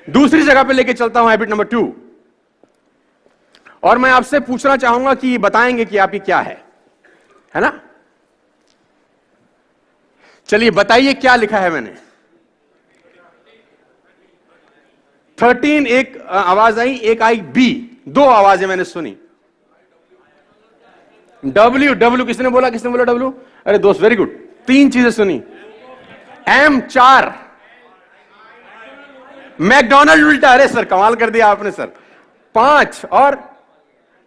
दूसरी जगह पे लेके चलता हूं, हैबिट नंबर 2। और मैं आपसे पूछना चाहूंगा कि बताएंगे कि आपकी क्या है ना? चलिए बताइए क्या लिखा है मैंने। 13 एक आवाज आई, एक आई बी, दो आवाजें मैंने सुनी। डब्ल्यू किसने बोला? डब्ल्यू? अरे दोस्त वेरी गुड, 3 चीजें सुनी। एम 4, मैकडोनल्ड उल्टा, अरे सर कमाल कर दिया आपने सर। 5 और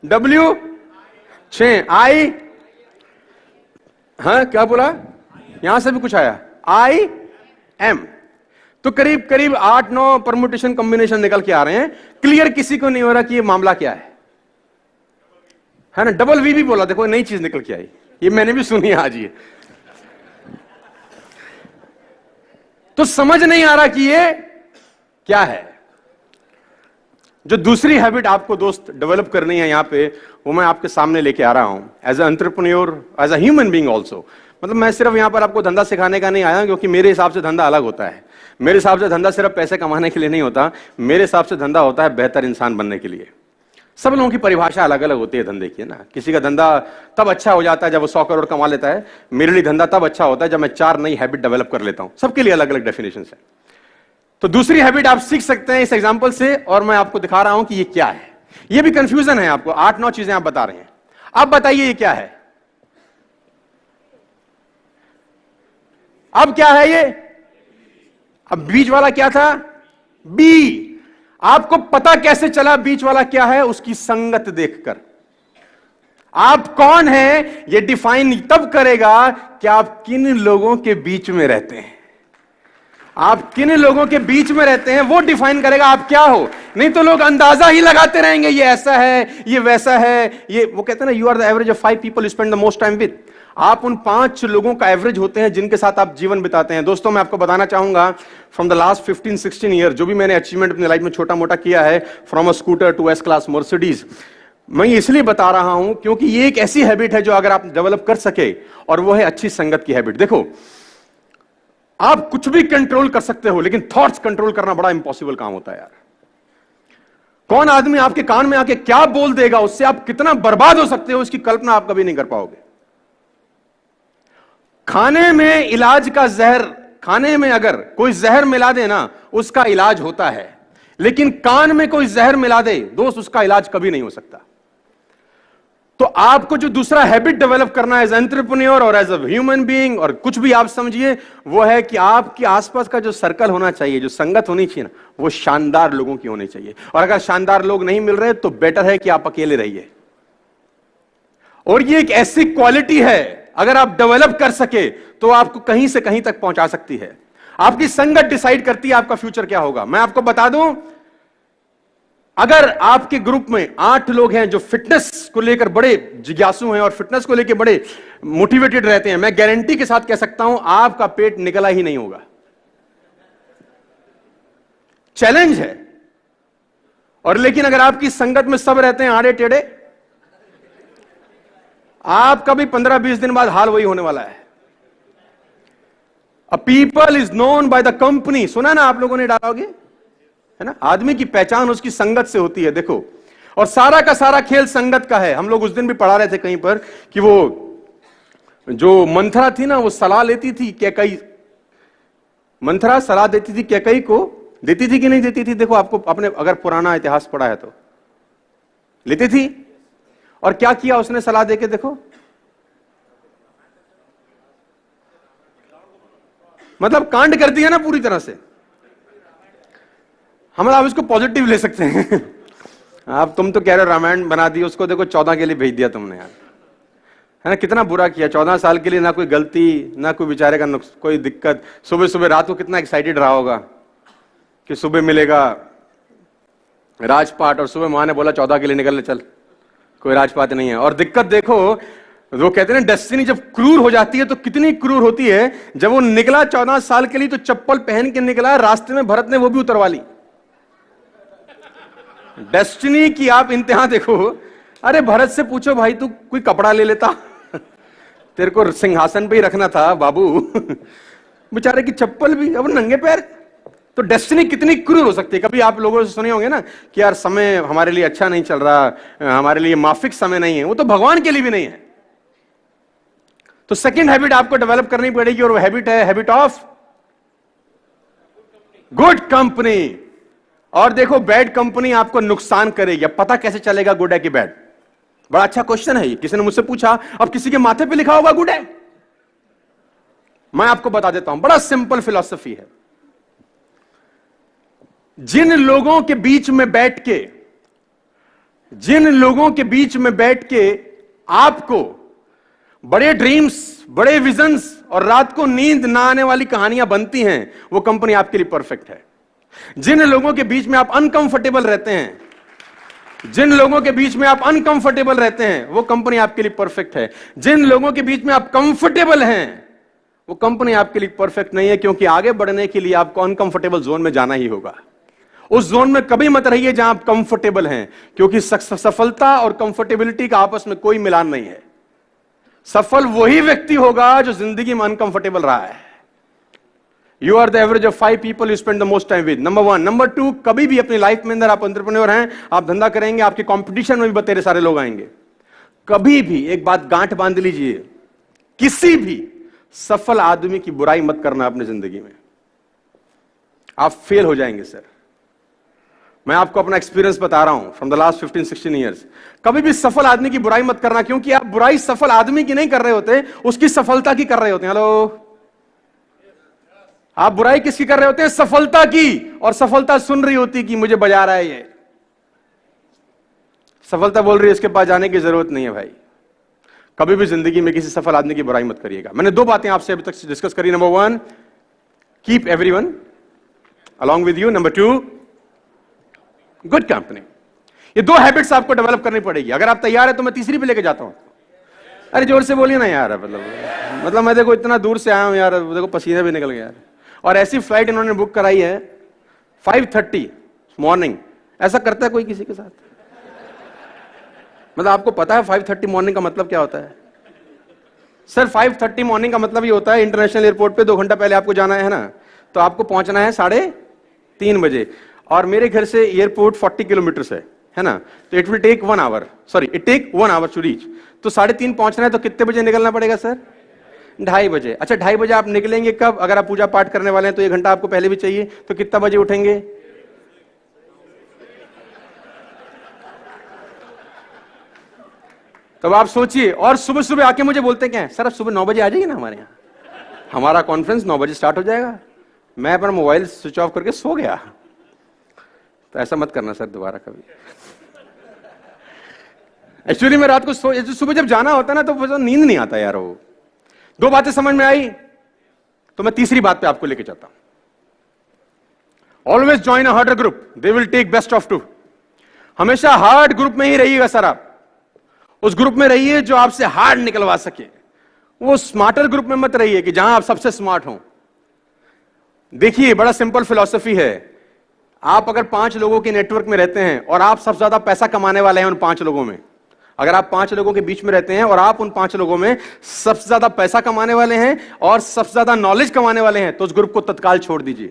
डब्ल्यू 6, आई, हाँ क्या बोला? यहां से भी कुछ आया, आई एम। तो करीब करीब 8-9 परमुटेशन कॉम्बिनेशन निकल के आ रहे हैं। क्लियर किसी को नहीं हो रहा कि ये मामला क्या है ना? डबल वी भी बोला, देखो नई चीज निकल के आई, ये मैंने भी सुनी आज। ये तो समझ नहीं आ रहा कि ये क्या है। जो दूसरी हैबिट आपको दोस्त डेवलप करनी है यहां पे, वो मैं आपके सामने लेके आ रहा हूं as a entrepreneur, as a human being also. मतलब मैं सिर्फ यहां पर आपको धंधा सिखाने का नहीं आया, क्योंकि मेरे हिसाब से धंधा अलग होता है। मेरे हिसाब से धंधा सिर्फ पैसे कमाने के लिए नहीं होता, मेरे हिसाब से धंधा होता है बेहतर इंसान बनने के लिए। सब लोगों की परिभाषा अलग अलग होती है धंधे की, है ना? किसी का धंधा तब अच्छा हो जाता है जब वो 100 करोड़ कमा लेता है। मेरे लिए धंधा तब अच्छा होता है जब मैं 4 नई हैबिट डेवलप कर लेता हूं। सबके लिए अलग अलग डेफिनेशन है। तो दूसरी हैबिट आप सीख सकते हैं इस एग्जांपल से, और मैं आपको दिखा रहा हूं कि ये क्या है। ये भी कंफ्यूजन है आपको, 8-9 चीजें आप बता रहे हैं। अब बताइए ये क्या है? अब क्या है ये? अब बीच वाला क्या था? बी। आपको पता कैसे चला बीच वाला क्या है? उसकी संगत देखकर। आप कौन हैं ये डिफाइन तब करेगा कि आप किन लोगों के बीच में रहते हैं। आप किन लोगों के बीच में रहते हैं वो डिफाइन करेगा आप क्या हो। नहीं तो लोग अंदाजा ही लगाते रहेंगे, ये ऐसा है, ये वैसा है। ये वो कहते हैं ना, you are the average of 5 people you spend the most time with. आप उन 5 लोगों का एवरेज होते हैं जिनके साथ आप जीवन बिताते हैं। दोस्तों मैं आपको बताना चाहूंगा, फ्रॉम द लास्ट 15-16 ईयर जो भी मैंने अचीवमेंट अपनी लाइफ में छोटा मोटा किया है, from a scooter to S class Mercedes, मैं इसलिए बता रहा हूं क्योंकि ये एक ऐसी हैबिट है जो अगर आप डेवलप कर सके, और वो है अच्छी संगत की हैबिट। देखो, आप कुछ भी कंट्रोल कर सकते हो, लेकिन थॉट्स कंट्रोल करना बड़ा इंपॉसिबल काम होता है यार। कौन आदमी आपके कान में आके क्या बोल देगा, उससे आप कितना बर्बाद हो सकते हो, इसकी कल्पना आप कभी नहीं कर पाओगे। खाने में इलाज का जहर, खाने में अगर कोई जहर मिला दे ना, उसका इलाज होता है, लेकिन कान में कोई जहर मिला दे दोस्त, उसका इलाज कभी नहीं हो सकता। तो आपको जो दूसरा हैबिट डेवलप करना है एज एंटरप्रेन्योर और एज अ ह्यूमन बीइंग, और कुछ भी आप समझिए, वो है कि आपके आसपास का जो सर्कल होना चाहिए, जो संगत होनी चाहिए ना, वो शानदार लोगों की होनी चाहिए। और अगर शानदार लोग नहीं मिल रहे तो बेटर है कि आप अकेले रहिए। और ये एक ऐसी क्वालिटी है, अगर आप डेवलप कर सके तो आपको कहीं से कहीं तक पहुंचा सकती है। आपकी संगत डिसाइड करती है आपका फ्यूचर क्या होगा। मैं आपको बता दूं, अगर आपके ग्रुप में 8 लोग हैं जो फिटनेस को लेकर बड़े जिज्ञासु हैं और फिटनेस को लेकर बड़े मोटिवेटेड रहते हैं, मैं गारंटी के साथ कह सकता हूं आपका पेट निकला ही नहीं होगा। चैलेंज है। और लेकिन अगर आपकी संगत में सब रहते हैं आड़े टेढ़े, आपका भी 15-20 दिन बाद हाल वही होने वाला है। A people is known by the company, सुना ना आप लोगों ने डालोगे, है ना? आदमी की पहचान उसकी संगत से होती है। देखो, और सारा का सारा खेल संगत का है। हम लोग उस दिन भी पढ़ा रहे थे कहीं पर कि वो जो मंथरा थी ना, वो सलाह लेती थी कैकई, मंथरा सलाह देती थी कैकई को, देती थी कि नहीं देती थी? देखो, आपको अपने अगर पुराना इतिहास पढ़ा है तो लेती थी। और क्या किया उसने सलाह देके? देखो, मतलब कांड कर दिया ना पूरी तरह से। हम आप इसको पॉजिटिव ले सकते हैं। आप तुम तो कह रहे हो रामायण बना दी, उसको देखो 14 के लिए भेज दिया तुमने यार, है ना? कितना बुरा किया। 14 साल के लिए ना कोई गलती, ना कोई बेचारे का कोई दिक्कत। सुबह सुबह रात को कितना एक्साइटेड रहा होगा कि सुबह मिलेगा राजपाट, और सुबह मां ने बोला 14 के लिए निकलने चल, कोई राजपाट नहीं है। और दिक्कत देखो, वो कहते हैं डेस्टिनी जब क्रूर हो जाती है तो कितनी क्रूर होती है। जब वो निकला 14 साल के लिए तो चप्पल पहन के निकला, रास्ते में भरत ने वो भी उतरवा ली। डेस्टिनी की आप इंतहा देखो। अरे भरत से पूछो भाई, तू कोई कपड़ा ले लेता, तेरे को सिंहासन पे ही रखना था बाबू। बेचारे की चप्पल भी, अब नंगे पैर तो डेस्टिनी कितनी क्रूर हो सकती है। कभी आप लोगों से सुने होंगे ना कि यार समय हमारे लिए अच्छा नहीं चल रहा, हमारे लिए माफिक समय नहीं है, वो तो भगवान के लिए भी नहीं है। तो सेकंड हैबिट आपको डेवलप करनी पड़ेगी और वो हैबिट है हैबिट ऑफ गुड कंपनी। और देखो बैड कंपनी आपको नुकसान करेगी। अब पता कैसे चलेगा गुड है कि बैड? बड़ा अच्छा क्वेश्चन है ये, किसी ने मुझसे पूछा। अब किसी के माथे पे लिखा होगा गुड है, मैं आपको बता देता हूं, बड़ा सिंपल फिलॉसफी है। जिन लोगों के बीच में बैठ के आपको बड़े ड्रीम्स, बड़े विजन्स और रात को नींद ना आने वाली कहानियां बनती हैं, वो कंपनी आपके लिए परफेक्ट है। जिन लोगों के बीच में आप अनकंफर्टेबल रहते हैं, वो कंपनी आपके लिए परफेक्ट है। जिन लोगों के बीच में आप कंफर्टेबल हैं, वो कंपनी आपके लिए परफेक्ट नहीं है, क्योंकि आगे बढ़ने के लिए आपको अनकंफर्टेबल जोन में जाना ही होगा। उस जोन में कभी मत रहिए जहां आप कंफर्टेबल हैं, क्योंकि सफलता और कंफर्टेबिलिटी का आपस में कोई मिलान नहीं है। सफल वही व्यक्ति होगा जो जिंदगी में अनकंफर्टेबल रहा है। You are the average of 5 people you spend the most time with, number 1। Number 2, कभी भी अपनी लाइफ में अंदर आप एंटरप्रेन्योर हैं, आप धंधा करेंगे, आपके कंपटीशन में भी बतेरे सारे लोग आएंगे। कभी भी एक बात गांठ बांध लीजिए, किसी भी सफल आदमी की बुराई मत करना अपनी जिंदगी में, आप फेल हो जाएंगे सर। मैं आपको अपना एक्सपीरियंस बता रहा हूं फ्रॉम द लास्ट 15-16 ईयर्स। कभी भी सफल आदमी की बुराई मत करना, क्योंकि आप बुराई सफल आदमी की नहीं कर रहे होते, उसकी सफलता की कर रहे होते हैं। हेलो, आप बुराई किसकी कर रहे होते हैं? सफलता की। और सफलता सुन रही होती कि मुझे बजा रहा है ये, सफलता बोल रही है इसके पास जाने की जरूरत नहीं है। भाई कभी भी जिंदगी में किसी सफल आदमी की बुराई मत करिएगा। मैंने 2 बातें आपसे अभी तक डिस्कस करी। Number 1, keep everyone along with you. Number 2, good company. ये 2 हैबिट्स आपको डेवलप करनी पड़ेगी। अगर आप तैयार है तो मैं तीसरी पे लेके जाता हूं। अरे जोर से बोलिए ना यार, मतलब मैं देखो इतना दूर से आया हूं यार, देखो पसीना भी निकल गया यार। और ऐसी फ्लाइट इन्होंने बुक कराई है 5:30 मॉर्निंग। ऐसा करता है कोई किसी के साथ? मतलब आपको पता है 5:30 मॉर्निंग का मतलब क्या होता है? सर 5:30 मॉर्निंग का मतलब ये होता है इंटरनेशनल एयरपोर्ट पे 2 घंटा पहले आपको जाना है ना, तो आपको पहुंचना है 3:30 बजे। और मेरे घर से एयरपोर्ट 40 किलोमीटर है ना, तो it will take 1 hour, sorry it take 1 hour to reach. तो 3:30 पहुंचना है, तो कितने बजे निकलना पड़ेगा सर? 2:30 बजे। अच्छा 2:30 बजे आप निकलेंगे कब? अगर आप पूजा पाठ करने वाले हैं तो 1 घंटा आपको पहले भी चाहिए, तो कितना बजे उठेंगे? तब आप सोचिए। और सुबह सुबह आके मुझे बोलते क्या है, सर अब सुबह 9 बजे आ जाइए ना हमारे यहाँ, हमारा कॉन्फ्रेंस 9 बजे स्टार्ट हो जाएगा। मैं अपना मोबाइल स्विच ऑफ करके सो गया। तो ऐसा मत करना सर दोबारा कभी। एक्चुअली मैं रात को सुबह जब जाना होता है ना, तो नींद नहीं आता यार। वो 2 बातें समझ में आई, तो मैं तीसरी बात पे आपको लेके जाता हूं। Always join a harder group, they will take best of 2। हमेशा हार्ड ग्रुप में ही रहिएगा सर। आप उस ग्रुप में रहिए जो आपसे हार्ड निकलवा सके। वो स्मार्टर ग्रुप में मत रहिए कि जहां आप सबसे स्मार्ट हो। देखिए बड़ा सिंपल फिलॉसफी है। आप अगर 5 लोगों के नेटवर्क में रहते हैं और आप सबसे ज्यादा पैसा कमाने वाले हैं उन 5 लोगों में, अगर आप 5 लोगों के बीच में रहते हैं और आप उन 5 लोगों में सबसे ज्यादा पैसा कमाने वाले हैं और सबसे ज्यादा नॉलेज कमाने वाले हैं, तो उस ग्रुप को तत्काल छोड़ दीजिए,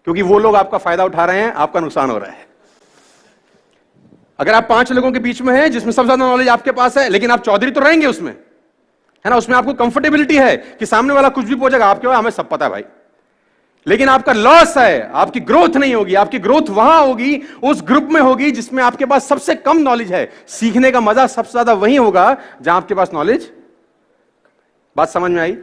क्योंकि वो लोग आपका फायदा उठा रहे हैं, आपका नुकसान हो रहा है। अगर आप 5 लोगों के बीच में हैं जिसमें सबसे ज्यादा नॉलेज आपके पास है, लेकिन आप चौधरी तो रहेंगे उसमें, है ना, उसमें आपको कंफर्टेबिलिटी है कि सामने वाला कुछ भी पूछेगा, आपके बाद हमें सब पता है भाई, लेकिन आपका लॉस है, आपकी ग्रोथ नहीं होगी। आपकी ग्रोथ वहां होगी, उस ग्रुप में होगी जिसमें आपके पास सबसे कम नॉलेज है। सीखने का मजा सबसे ज्यादा वहीं होगा जहां आपके पास नॉलेज। बात समझ में आई?